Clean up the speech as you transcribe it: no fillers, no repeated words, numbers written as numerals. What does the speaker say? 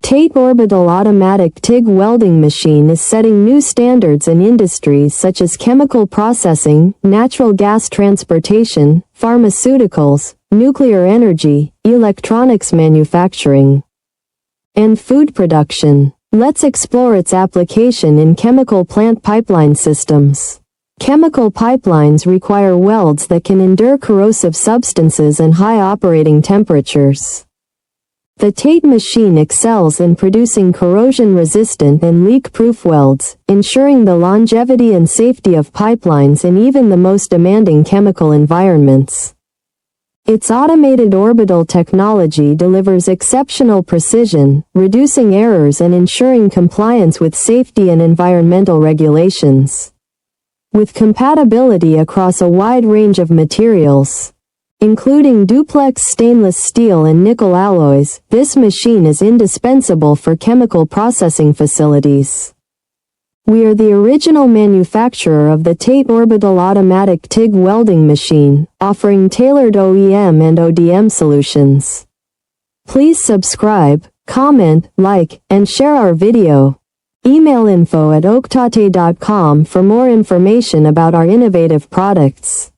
TATE Orbital automatic TIG welding machine is setting new standards in industries such as chemical processing, natural gas transportation, pharmaceuticals, nuclear energy, electronics manufacturing, and food production. Let's explore its application in chemical plant pipeline systems. Chemical pipelines require welds that can endure corrosive substances and high operating temperatures. The TATE machine excels in producing corrosion-resistant and leak-proof welds, ensuring the longevity and safety of pipelines in even the most demanding chemical environments. Its automated orbital technology delivers exceptional precision, reducing errors and ensuring compliance with safety and environmental regulations. With compatibility across a wide range of materials, including duplex stainless steel and nickel alloys, this machine is indispensable for chemical processing facilities. We are the original manufacturer of the TATE Orbital automatic TIG welding machine, offering tailored OEM and ODM solutions. Please subscribe, comment, like, and share our video. Email info@oktate.com for more information about our innovative products.